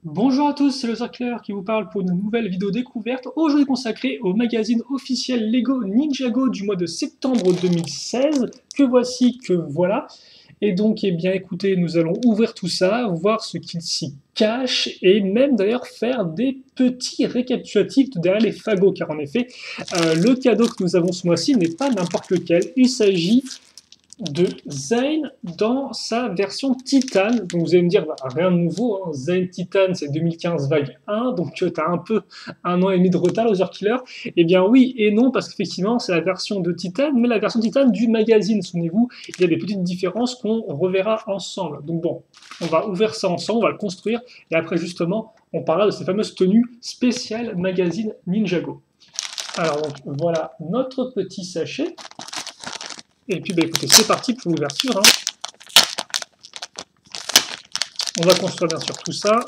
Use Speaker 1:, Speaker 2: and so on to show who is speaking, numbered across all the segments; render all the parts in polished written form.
Speaker 1: Bonjour à tous, c'est le Clair qui vous parle pour une nouvelle vidéo découverte, aujourd'hui consacrée au magazine officiel Lego Ninjago du mois de septembre 2016, que voici, que voilà. Et donc, eh bien, écoutez, nous allons ouvrir tout ça, voir ce qu'il s'y cache, et même d'ailleurs faire des petits récapitulatifs de derrière les fagots, car en effet, le cadeau que nous avons ce mois-ci n'est pas n'importe lequel, il s'agit de Zane dans sa version Titan. Donc vous allez me dire, bah, rien de nouveau, hein. Zane Titan c'est 2015 vague 1, donc tu as un peu un an et demi de retard, Loser Killer. Eh bien oui et non, parce qu'effectivement c'est la version de Titan, mais la version Titan du magazine, souvenez-vous, il y a des petites différences qu'on reverra ensemble. Donc bon, on va ouvrir ça ensemble, on va le construire, et après justement, on parlera de ces fameuses tenues spéciales magazine Ninjago. Alors donc voilà notre petit sachet. Et puis, bah, écoutez, c'est parti pour l'ouverture. Hein. On va construire bien sûr tout ça.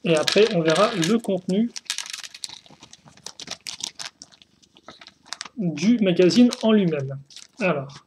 Speaker 1: Et après, on verra le contenu du magazine en lui-même. Alors,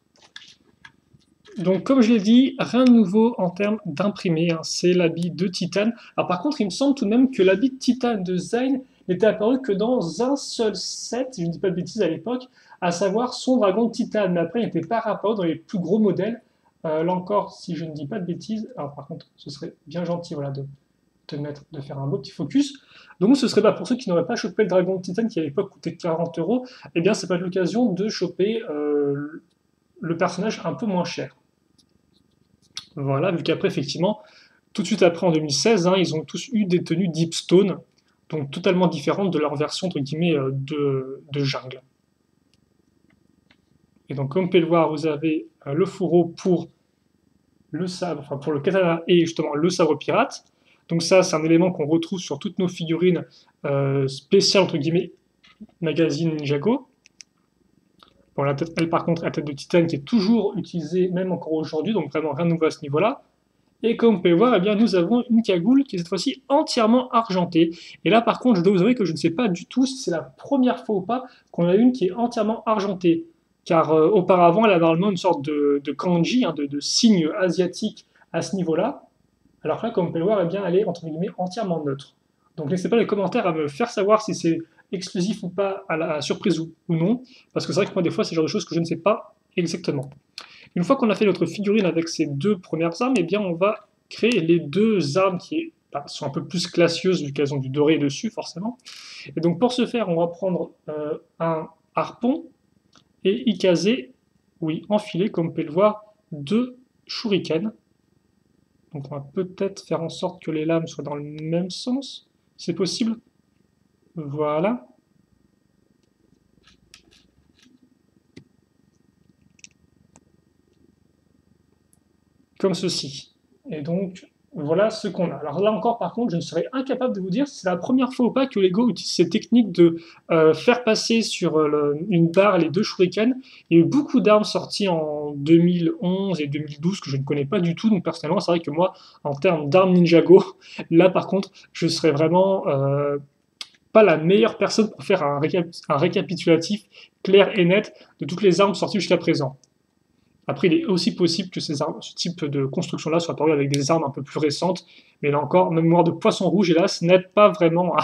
Speaker 1: donc comme je l'ai dit, rien de nouveau en termes d'imprimé. Hein. C'est l'habit de Titan. Alors par contre, il me semble tout de même que l'habit de Titan de Zane n'était apparu que dans un seul set, si je ne dis pas de bêtises à l'époque, à savoir son dragon de Titan. Mais après, il n'était pas apparu dans les plus gros modèles. Là encore, si je ne dis pas de bêtises, alors par contre, ce serait bien gentil voilà, de faire un beau petit focus. Donc ce serait pas pour ceux qui n'auraient pas chopé le dragon de Titan qui à l'époque coûtait 40 €, eh bien c'est pas l'occasion de choper le personnage un peu moins cher. Voilà, vu qu'après effectivement, tout de suite après en 2016, hein, ils ont tous eu des tenues Deep Stone, donc totalement différentes de leur version entre guillemets de jungle. Et donc comme vous pouvez le voir, vous avez le fourreau pour le sabre, enfin pour le katana et justement le sabre pirate. Donc ça, c'est un élément qu'on retrouve sur toutes nos figurines spéciales, entre guillemets, magazine Ninjago. Bon, la tête, elle, par contre, la tête de titane qui est toujours utilisée, même encore aujourd'hui, donc vraiment rien de nouveau à ce niveau-là. Et comme vous pouvez voir, eh bien, nous avons une cagoule qui est cette fois-ci entièrement argentée. Et là, par contre, je dois vous avouer que je ne sais pas du tout si c'est la première fois ou pas qu'on a une qui est entièrement argentée. Car auparavant, elle a normalement une sorte de kanji, hein, de signe asiatique à ce niveau-là. Alors que là, comme vous pouvez le voir, eh bien, elle est entre guillemets entièrement neutre. Donc n'hésitez pas dans les commentaires à me faire savoir si c'est exclusif ou pas à la surprise ou non, parce que c'est vrai que moi des fois c'est le genre de choses que je ne sais pas exactement. Une fois qu'on a fait notre figurine avec ces deux premières armes, eh bien on va créer les deux armes qui sont un peu plus classieuses vu qu'elles ont du doré dessus forcément. Et donc pour ce faire, on va prendre un harpon et y caser, oui, enfiler comme vous pouvez le voir, deux shurikens. Donc on va peut-être faire en sorte que les lames soient dans le même sens. C'est possible. Voilà. Comme ceci. Et donc, voilà ce qu'on a. Alors là encore, par contre, je ne serais incapable de vous dire si c'est la première fois ou pas que Lego utilise cette technique de faire passer sur une barre les deux shurikens. Il y a eu beaucoup d'armes sorties en 2011 et 2012 que je ne connais pas du tout. Donc personnellement, c'est vrai que moi, en termes d'armes Ninjago, là par contre, je serais vraiment pas la meilleure personne pour faire un récapitulatif clair et net de toutes les armes sorties jusqu'à présent. Après, il est aussi possible que ce type de construction-là soit apparu avec des armes un peu plus récentes, mais là encore, ma mémoire de poisson rouge, hélas, n'aide pas vraiment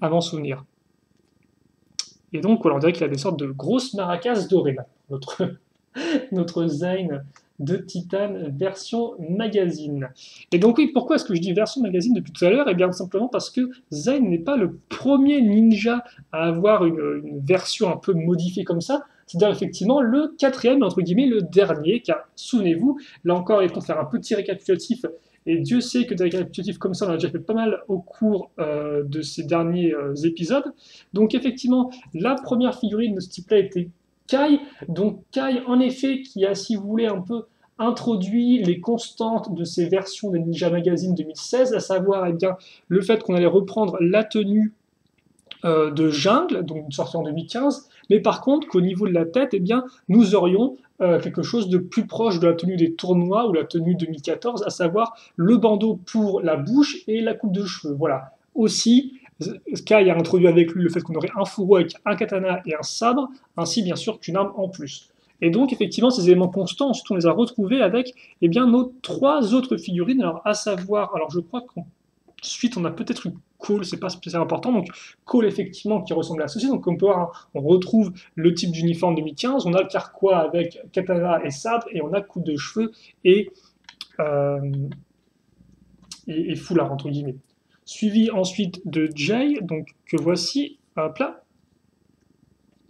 Speaker 1: à m'en souvenir. Et donc, voilà, on dirait qu'il a des sortes de grosses maracas dorées, là, notre Zane de Titan version magazine. Et donc oui, pourquoi est-ce que je dis version magazine depuis tout à l'heure? Eh bien simplement parce que Zane n'est pas le premier ninja à avoir une version un peu modifiée comme ça. C'est-à-dire effectivement le quatrième, entre guillemets, le dernier, car souvenez-vous, là encore, il faut faire un petit récapitulatif, et Dieu sait que des récapitulatifs comme ça, on a déjà fait pas mal au cours de ces derniers épisodes. Donc effectivement, la première figurine de ce type-là était Kai. Donc Kai, en effet, qui a, si vous voulez, un peu introduit les constantes de ces versions des Ninja Magazine 2016, à savoir eh bien, le fait qu'on allait reprendre la tenue de jungle, donc sortie en 2015, mais par contre qu'au niveau de la tête, eh bien, nous aurions quelque chose de plus proche de la tenue des tournois ou la tenue 2014, à savoir le bandeau pour la bouche et la coupe de cheveux. Voilà. Aussi, Sky a introduit avec lui le fait qu'on aurait un fourreau avec un katana et un sabre, ainsi bien sûr qu'une arme en plus. Et donc, effectivement, ces éléments constants, ensuite, on les a retrouvés avec eh bien, nos 3 autres figurines. Alors, à savoir, alors je crois qu'ensuite, on a peut-être une Cole, c'est pas spécialement important. Donc, Cole, effectivement, qui ressemble à ceci. Donc, comme on peut voir, hein, on retrouve le type d'uniforme 2015. On a le Carquois avec katana et sabre, et on a coupe de cheveux euh, et foulard, entre guillemets. Suivi ensuite de Jay, donc que voici, hop là.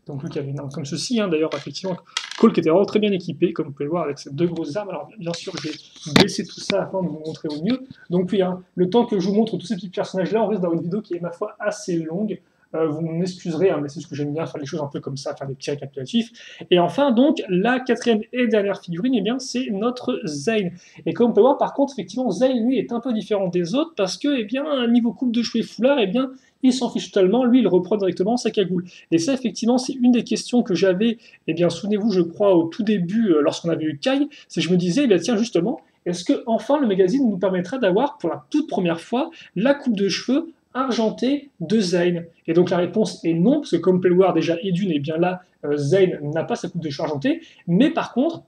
Speaker 1: Donc lui qui avait une arme comme ceci, hein, d'ailleurs, effectivement, Cole qui était vraiment très bien équipé, comme vous pouvez le voir, avec ces 2 grosses armes. Alors bien sûr, je vais baisser tout ça afin de vous montrer au mieux. Donc oui, hein, le temps que je vous montre tous ces petits personnages-là, on risque d'avoir une vidéo qui est, ma foi, assez longue. Vous m'excuserez, hein, mais c'est ce que j'aime bien, faire les choses un peu comme ça, faire des petits récapitulatifs. Et enfin, donc, la 4e et dernière figurine, eh bien, c'est notre Zane. Et comme on peut voir, par contre, effectivement, Zane, lui, est un peu différent des autres, parce que, eh bien, niveau coupe de cheveux et foulard, eh bien, il s'en fiche totalement, lui, il reprend directement sa cagoule. Et ça, effectivement, c'est une des questions que j'avais, eh bien, souvenez-vous, je crois, au tout début, lorsqu'on avait eu Kai, c'est que je me disais, eh bien, tiens, justement, est-ce que enfin le magazine nous permettra d'avoir, pour la toute première fois, la coupe de cheveux argentée de Zane? Et donc la réponse est non, parce que comme Pelwar déjà et d'une, et bien là, Zane n'a pas sa coupe de cheveux argentée, mais par contre,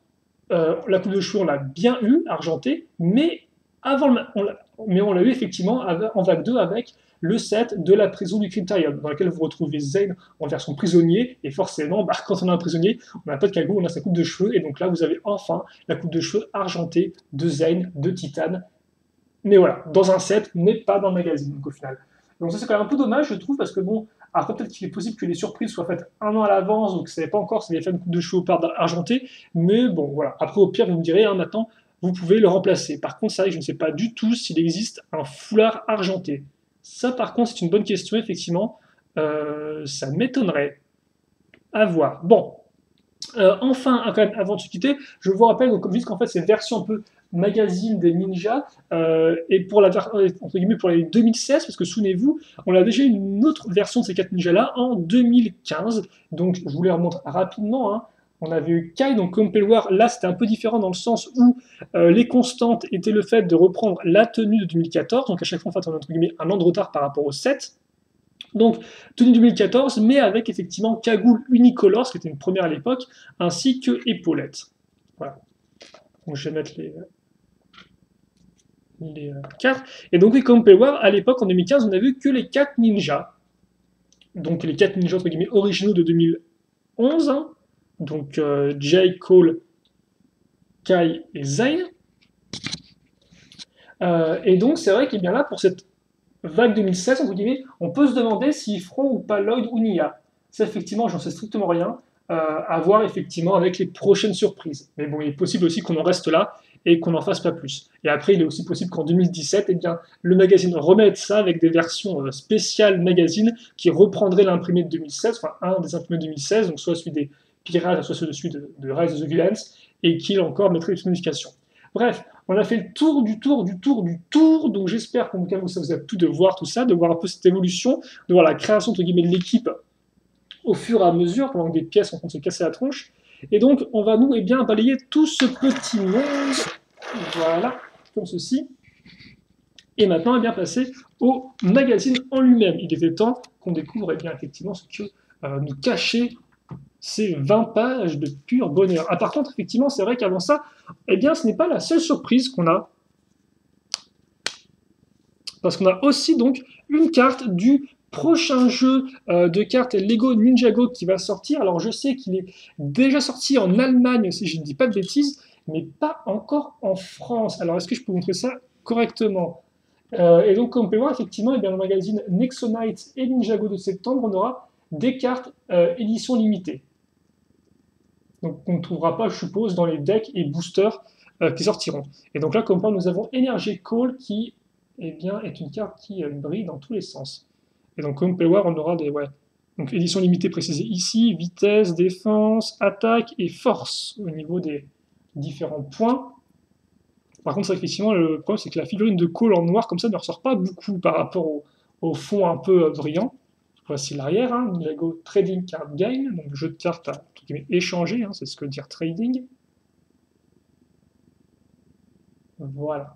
Speaker 1: la coupe de cheveux, on l'a bien eu, argentée, mais on l'a eu effectivement en vague 2 avec le set de la prison du Cryptarium, dans lequel vous retrouvez Zane en version prisonnier, et forcément, bah, quand on a un prisonnier, on n'a pas de cagoule, on a sa coupe de cheveux, et donc là, vous avez enfin la coupe de cheveux argentée de Zane, de Titane, mais voilà, dans un set, mais pas dans le magazine, donc au final. Donc ça, c'est quand même un peu dommage, je trouve, parce que bon, après, peut-être qu'il est possible que les surprises soient faites un an à l'avance, donc vous ne savez pas encore s'il avait fait une coupe de cheveux ou pas argentée, mais bon, voilà. Après, au pire, vous me direz, hein, maintenant, vous pouvez le remplacer. Par contre, c'est vrai que je ne sais pas du tout s'il existe un foulard argenté. Ça, par contre, c'est une bonne question, effectivement. Ça m'étonnerait. À voir. Bon, enfin, quand même, avant de se quitter, je vous rappelle, donc, comme je dis, qu'en fait, c'est une version un peu magazine des ninjas, et pour entre guillemets, pour les 2016, parce que souvenez-vous, on a déjà une autre version de ces 4 ninjas-là en 2015. Donc, je vous les remontre rapidement, hein. On avait eu Kai, donc comme Pelwar, là c'était un peu différent dans le sens où les constantes étaient le fait de reprendre la tenue de 2014, donc à chaque fois en fait on a entre guillemets un an de retard par rapport au 7. Donc, tenue 2014, mais avec effectivement cagoule unicolore, ce qui était une première à l'époque, ainsi que épaulettes. Voilà. Donc, je vais mettre les 4. Et donc, comme vous pouvez voir, à l'époque, en 2015, on n'a vu que les 4 ninjas. Donc, les 4 ninjas, entre guillemets, originaux de 2011. Hein. Donc, Jay, Cole, Kai et Zane. Et donc, c'est vrai qu'il bien là, pour cette vague 2016, entre guillemets, on peut se demander s'ils feront ou pas Lloyd ou Nia. Ça, effectivement, j'en sais strictement rien. À voir, effectivement, avec les prochaines surprises. Mais bon, il est possible aussi qu'on en reste là et qu'on n'en fasse pas plus. Et après, il est aussi possible qu'en 2017, eh bien, le magazine remette ça avec des versions spéciales magazine qui reprendraient l'imprimé de 2016, enfin, un des imprimés de 2016, donc soit celui des Pirates, soit celui de Rise of the Villains, et qu'il encore mettrait une modification. Bref, on a fait le tour du tour, donc j'espère qu'en tout cas ça vous a plu de voir tout ça, de voir un peu cette évolution, de voir la création entre guillemets de l'équipe au fur et à mesure, pendant que des pièces sont en train de se casser la tronche. Et donc on va nous bien balayer tout ce petit monde, voilà, comme ceci. Et maintenant, eh bien, passer au magazine en lui-même. Il était temps qu'on découvre bien, effectivement ce que nous cachait ces 20 pages de pur bonheur. Ah, par contre, effectivement, c'est vrai qu'avant ça, eh bien, ce n'est pas la seule surprise qu'on a. Parce qu'on a aussi donc une carte du prochain jeu de cartes Lego Ninjago qui va sortir. Alors, je sais qu'il est déjà sorti en Allemagne, si je ne dis pas de bêtises, mais pas encore en France. Alors, est-ce que je peux vous montrer ça correctement? Et donc, comme on peut voir, effectivement, eh bien, le magazine Nexonite et Ninjago de septembre, on aura des cartes édition limitée. Donc, on ne trouvera pas, je suppose, dans les decks et boosters qui sortiront. Et donc là, comme point, nous avons Energy Call qui eh bien, est une carte qui brille dans tous les sens. Et donc, comme on peut voir, on aura des donc, édition limitée précisée ici, vitesse, défense, attaque et force au niveau des différents points. Par contre, effectivement, le problème, c'est que la figurine de Call en noir, comme ça, ne ressort pas beaucoup par rapport au fond un peu brillant. Voici l'arrière, hein, Lego Trading Card Game, donc jeu de cartes à échanger, hein, c'est ce que veut dire trading. Voilà.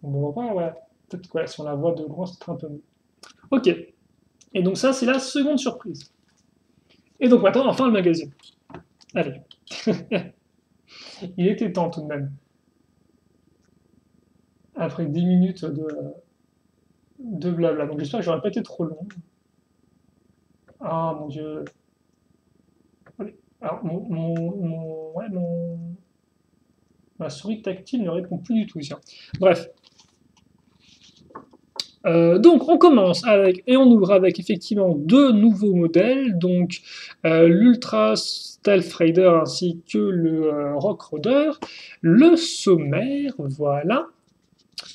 Speaker 1: On ne voit pas, voilà. Peut-être que si on la voit de loin, c'est un peu mieux. Ok. Et donc ça, c'est la seconde surprise. Et donc maintenant, enfin le magazine. Allez. Il était temps tout de même. Après 10 minutes de blabla. Donc j'espère que j'aurais pas été trop long. Ah mon Dieu. Allez. Alors, ma souris tactile ne répond plus du tout, tiens. Bref. Donc on commence avec, et on ouvre avec effectivement deux nouveaux modèles, donc l'Ultra Stealth Raider ainsi que le Rock Roader, le sommaire, voilà,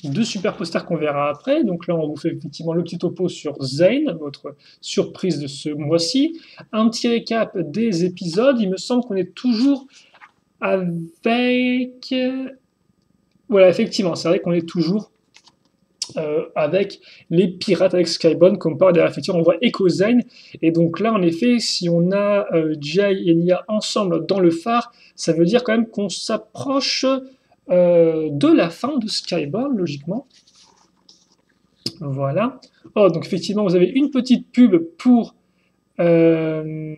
Speaker 1: deux super posters qu'on verra après, donc là on vous fait effectivement le petit topo sur Zane, votre surprise de ce mois-ci, un petit récap des épisodes, il me semble qu'on est toujours avec... Voilà, effectivement, c'est vrai qu'on est toujours avec les pirates avec Skybound, comme par derrière, effectivement, on voit Echo Zane. Et donc là, en effet, si on a Jai et Nia ensemble dans le phare, ça veut dire quand même qu'on s'approche de la fin de Skybound, logiquement. Voilà. Oh, donc effectivement, vous avez une petite pub euh,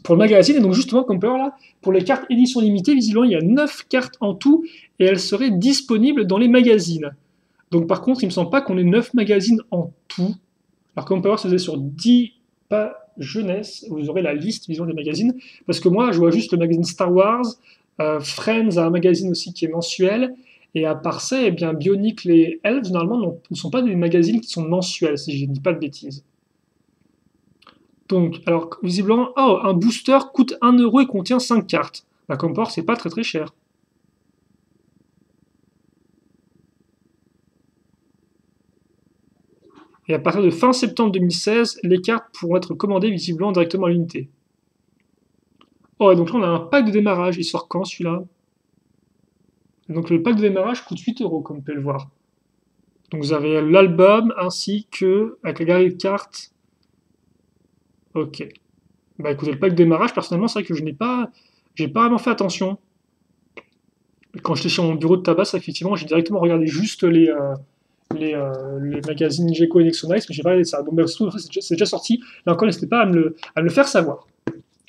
Speaker 1: pour le magazine. Et donc justement, comme on peut voir là, pour les cartes édition limitée, visiblement, il y a 9 cartes en tout et elles seraient disponibles dans les magazines. Donc par contre, il ne me semble pas qu'on ait 9 magazines en tout. Alors comme on peut voir, si vous êtes sur 10 pages jeunesse, vous aurez la liste, disons, des magazines. Parce que moi, je vois juste le magazine Star Wars, Friends a un magazine aussi qui est mensuel, et à part ça, eh bien, Bionicle et Elves, normalement, ne sont pas des magazines qui sont mensuels, si je ne dis pas de bêtises. Donc, alors, visiblement, oh, un booster coûte 1 € et contient 5 cartes. Bah, comme port, c'est pas très très cher. Et à partir de fin septembre 2016, les cartes pourront être commandées visiblement directement à l'unité. Oh, et donc là, on a un pack de démarrage. Il sort quand celui-là? Donc le pack de démarrage coûte 8 € comme vous pouvez le voir. Donc vous avez l'album ainsi que, avec la galerie de cartes. Ok. Bah écoutez, le pack de démarrage, personnellement, c'est vrai que j'ai pas vraiment fait attention. Quand j'étais sur mon bureau de tabac, ça, effectivement, j'ai directement regardé juste les magazines Gecko et Nexonice, mais j'ai pas regardé ça. Bon, bah, c'est déjà sorti. Là encore, n'hésitez pas à me le faire savoir.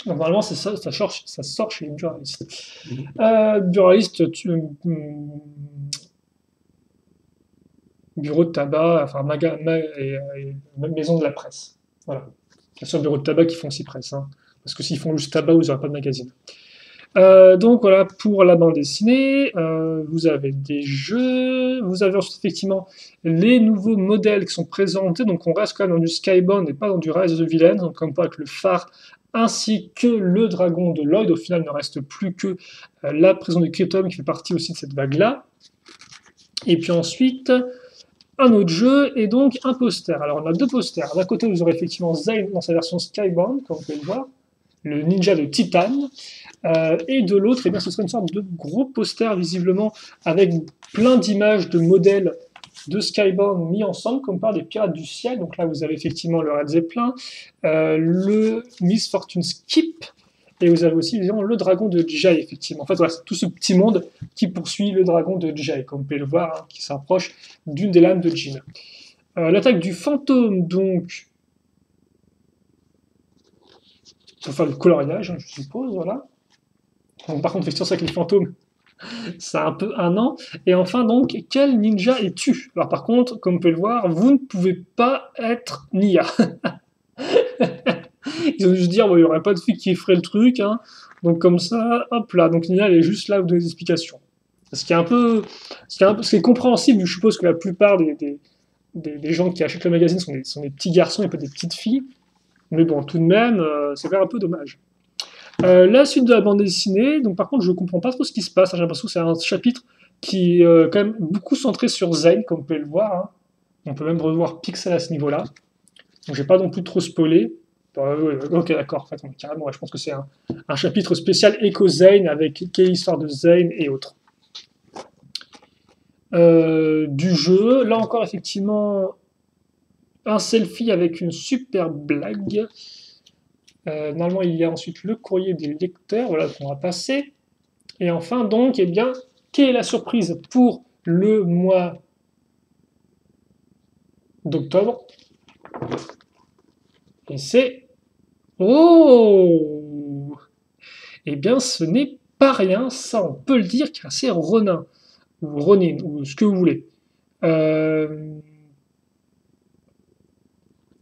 Speaker 1: Donc, normalement, ça sort chez Duralist. Duralist, bureau de tabac, enfin, maison de la presse. Voilà. Bien sûr, bureau de tabac qui font aussi presse, hein, parce que s'ils font juste tabac, vous n'aurez pas de magazine. Donc voilà pour la bande dessinée. Vous avez des jeux, vous avez ensuite effectivement les nouveaux modèles qui sont présentés. Donc on reste quand même dans du Skybound et pas dans du Rise of the Villains, donc comme pas avec le phare ainsi que le dragon de Lloyd. Au final, il ne reste plus que la prison du Krypton qui fait partie aussi de cette vague-là. Et puis ensuite, un autre jeu et donc un poster. Alors on a deux posters. D'un côté, vous aurez effectivement Zane dans sa version Skybound, comme vous pouvez le voir, le ninja de Titan. Et de l'autre, eh bien, ce serait une sorte de gros poster visiblement avec plein d'images de modèles de Skybound mis ensemble, comme par des pirates du ciel. Donc là, vous avez effectivement le Red Zeppelin, le Miss Fortune Skip, et vous avez aussi évidemment le dragon de Jai, effectivement. En fait, voilà, c'est tout ce petit monde qui poursuit le dragon de Jai, comme vous pouvez le voir, hein, qui s'approche d'une des lames de Jin. L'attaque du fantôme, donc, pour faire le coloriage, hein, je suppose, voilà. Donc, par contre, c'est sûr ça que les fantômes, c'est un peu un an. Et enfin, donc, quel ninja es-tu? Alors, par contre, comme vous pouvez le voir, vous ne pouvez pas être Nia. Ils ont dû se dire, bon, il n'y aurait pas de fille qui ferait le truc. Hein. Donc, comme ça, hop là. Donc, Nia, elle est juste là, vous donnez des explications. Ce qui est un peu. Ce qui est compréhensible, je suppose que la plupart des gens qui achètent le magazine sont des petits garçons et pas des petites filles. Mais bon, tout de même, c'est quand même un peu dommage. La suite de la bande dessinée, donc par contre je ne comprends pas trop ce qui se passe, j'ai l'impression que c'est un chapitre qui est quand même beaucoup centré sur Zane, comme vous pouvez le voir, hein. On peut même revoir Pixel à ce niveau-là, donc je vais pas non plus trop spoiler. Ok d'accord, en fait, carrément, ouais, je pense que c'est un chapitre spécial Echo Zane avec quelle histoire de Zane et autres. Du jeu, là encore effectivement un selfie avec une super blague. Normalement, il y a ensuite le courrier des lecteurs, voilà, qu'on va passer. Et enfin, donc, eh bien, quelle est la surprise pour le mois d'octobre? Et c'est Oh! Eh bien, ce n'est pas rien, ça on peut le dire, car c'est Ronin, ou Ronin, ou ce que vous voulez. Euh,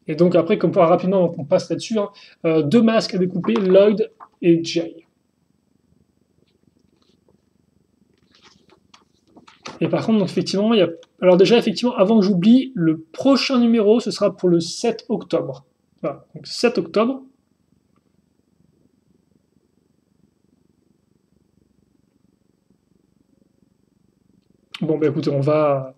Speaker 1: et donc après, comme pour rapidement, on passe là-dessus, hein, deux masques à découper, Lloyd et Jay. Et par contre, donc, effectivement, il y a... Alors déjà, effectivement, avant que j'oublie, le prochain numéro, ce sera pour le 7 octobre. Voilà, donc 7 octobre. Bon, bah écoutez, on va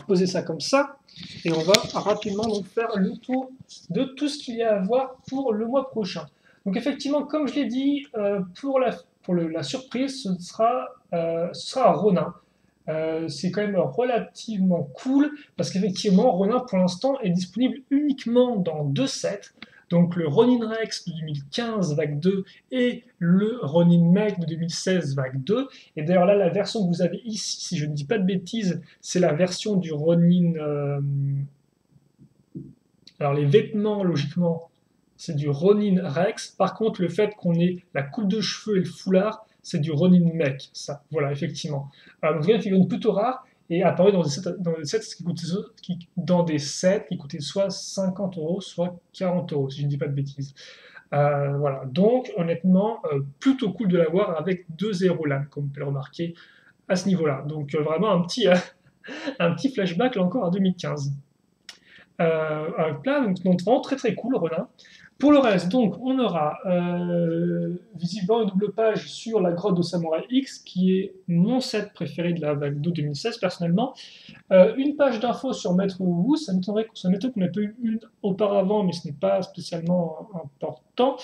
Speaker 1: poser ça comme ça, et on va rapidement donc faire le tour de tout ce qu'il y a à voir pour le mois prochain. Donc effectivement, comme je l'ai dit, la surprise, ce sera Ronin. C'est quand même relativement cool parce qu'effectivement, Ronin pour l'instant est disponible uniquement dans deux sets. Donc le Ronin Rex de 2015 vague 2 et le Ronin Mech de 2016 vague 2. Et d'ailleurs là, la version que vous avez ici, si je ne dis pas de bêtises, c'est la version du Ronin. Alors les vêtements, logiquement, c'est du Ronin Rex. Par contre, le fait qu'on ait la coupe de cheveux et le foulard, c'est du Ronin Mech. Ça, voilà, effectivement. Donc, c'est une figurine plutôt rare et apparu dans des sets qui coûtaient soit 50 euros, soit 40 euros, si je ne dis pas de bêtises. Voilà, donc honnêtement, plutôt cool de l'avoir avec deux zéro LAN, comme vous pouvez le remarquer à ce niveau-là. Donc vraiment un petit flashback là encore à 2015. Un plat donc vraiment très très cool, Ronin. Pour le reste, donc, on aura visiblement une double page sur la grotte de Samurai X, qui est mon set préféré de la vague de 2016, personnellement. Une page d'infos sur Maître Wu, ça m'étonnerait qu'on ait pas eu une auparavant, mais ce n'est pas spécialement important.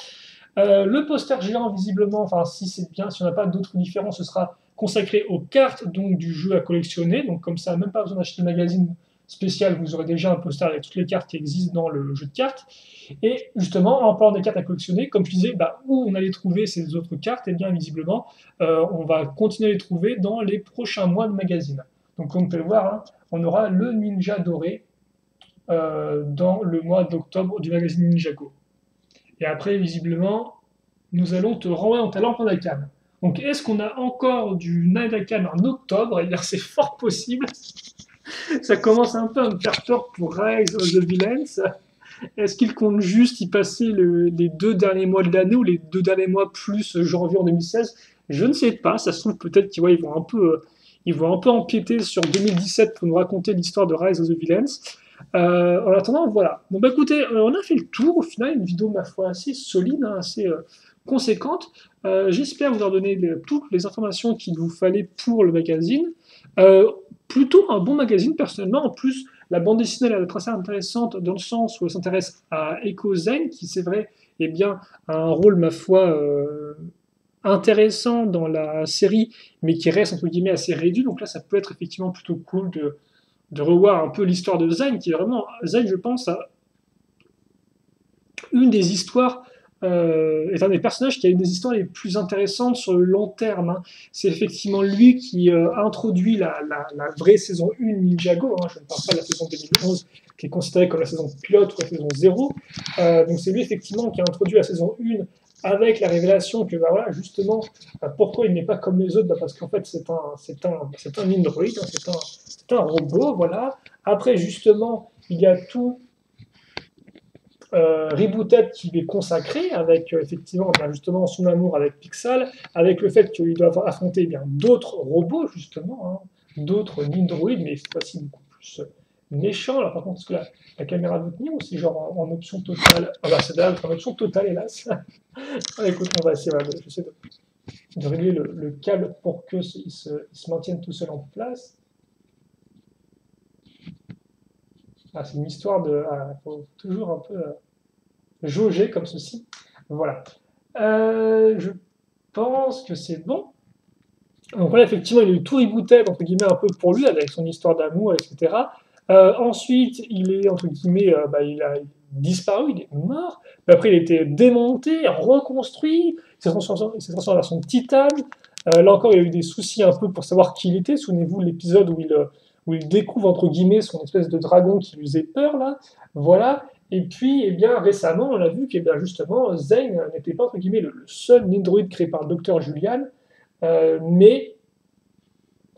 Speaker 1: Le poster géant, visiblement, enfin, si c'est bien, si on n'a pas d'autres différences, ce sera consacré aux cartes donc, du jeu à collectionner. Donc, comme ça, même pas besoin d'acheter le magazine spécial, vous aurez déjà un poster avec toutes les cartes qui existent dans le jeu de cartes. Et justement, en parlant des cartes à collectionner, comme je disais, bah, où on allait trouver ces autres cartes, et bien visiblement, on va continuer à les trouver dans les prochains mois de magazine. Donc, comme on peut le voir, hein, on aura le Ninja doré dans le mois d'octobre du magazine Ninjago. Et après, visiblement, nous allons te renvoyer en talent Nadakan. Donc, est-ce qu'on a encore du Nadakan en octobre? Eh bien, c'est fort possible. Ça commence un peu à me faire peur pour Rise of the Villains. Est-ce qu'ils comptent juste y passer les deux derniers mois de l'année ou les deux derniers mois plus janvier en 2016? Je ne sais pas. Ça se trouve peut-être qu'ils vont un peu, ils vont un peu empiéter sur 2017 pour nous raconter l'histoire de Rise of the Villains. En attendant, voilà. Bon, bah écoutez, on a fait le tour. Au final, une vidéo, ma foi, assez solide, hein, assez conséquente. J'espère vous avoir donné toutes les informations qu'il vous fallait pour le magazine. Plutôt un bon magazine, personnellement. En plus, la bande dessinée elle est assez intéressante dans le sens où elle s'intéresse à Echo Zen, qui, c'est vrai, eh bien, a un rôle, ma foi, intéressant dans la série, mais qui reste, entre guillemets, assez réduit. Donc là, ça peut être effectivement plutôt cool de revoir un peu l'histoire de Zayn, qui est vraiment, Zayn, je pense, a une des histoires, est un des personnages qui a une des histoires les plus intéressantes sur le long terme. Hein. C'est effectivement lui qui a introduit la vraie saison 1 Ninjago, hein. Je ne parle pas de la saison 2011, qui est considérée comme la saison pilote ou la saison 0. Donc c'est lui effectivement qui a introduit la saison 1 avec la révélation que, bah voilà, justement, pourquoi il n'est pas comme les autres, bah parce qu'en fait, c'est un android, hein, c'est un robot, voilà. Après, justement, il y a tout Rebooted qui lui est consacré, avec effectivement, bien, justement, son amour avec Pixel, avec le fait qu'il doit affronter bien d'autres robots, justement, hein, d'autres Nindroid, mais cette fois-ci beaucoup plus méchants. Alors, par contre, est-ce que la caméra veut tenir ou c'est genre en option totale? Ah bah, c'est d'ailleurs en option totale, hélas. Ah, écoute, on va essayer, voilà, j'essaie de régler le câble pour qu'il se maintienne tout seul en place. Ah, c'est une histoire de. Ah, faut toujours un peu jauger comme ceci. Voilà. Je pense que c'est bon. Donc voilà, effectivement, il a eu tout rebooté, entre guillemets, un peu pour lui, avec son histoire d'amour, etc. Ensuite, il est, entre guillemets, bah, il a disparu, il est mort. Puis après, il a été démonté, reconstruit, il s'est transformé en version titane. Là encore, il y a eu des soucis un peu pour savoir qui il était. Souvenez-vous de l'épisode où il découvre, entre guillemets, son espèce de dragon qui lui faisait peur, là. Voilà. Et puis, eh bien, récemment, on a vu que, eh bien, justement, Zane n'était pas, entre guillemets, le seul Nidroid créé par le docteur Julian, mais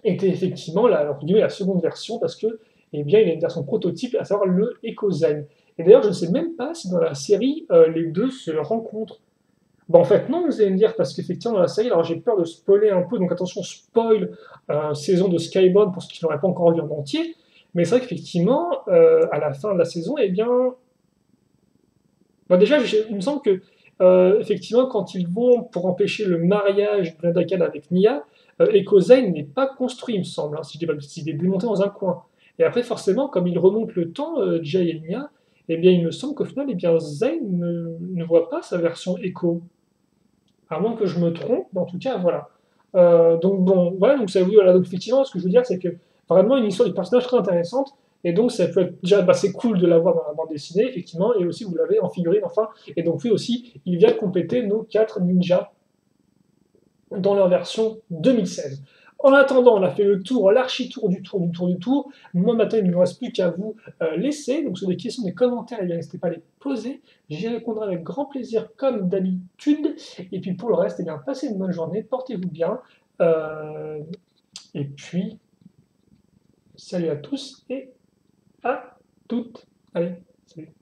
Speaker 1: était effectivement entre guillemets, la seconde version, parce que, eh bien, il y a une version prototype, à savoir le EcoZen. Et d'ailleurs, je ne sais même pas si dans la série, les deux se rencontrent. Bon, en fait, non, vous allez me dire, parce qu'effectivement, dans la série, alors j'ai peur de spoiler un peu, donc attention, spoil saison de Skybound pour ceux qui ne l'auraient pas encore vu en entier. Mais c'est vrai qu'effectivement, à la fin de la saison, eh bien, bah déjà, il me semble que, effectivement, quand ils vont pour empêcher le mariage de Nadakan avec Nia, Ekozen n'est pas construit, il me semble, hein, si je dis pas de bêtises, il est démonté dans un coin. Et après, forcément, comme il remonte le temps, Jay et Nia, eh bien, il me semble qu'au final, eh bien, Zayn ne voit pas sa version Echo. À moins que je me trompe, mais en tout cas, voilà. Donc bon, voilà, donc ça, oui, voilà, donc effectivement, ce que je veux dire, c'est que vraiment une histoire du personnage très intéressante, et donc ça peut être déjà, bah, c'est cool de l'avoir dans la bande dessinée, effectivement, et aussi vous l'avez en figurine, enfin, et donc lui aussi, il vient compléter nos 4 ninjas dans leur version 2016. En attendant, on a fait le tour, l'archi-tour du tour, du tour, du tour. Moi, maintenant, il ne me reste plus qu'à vous laisser. Donc, sur des questions, des commentaires, eh bien, n'hésitez pas à les poser. J'y répondrai avec grand plaisir, comme d'habitude. Et puis, pour le reste, eh bien, passez une bonne journée, portez-vous bien. Euh, et puis, salut à tous et à toutes. Allez, salut.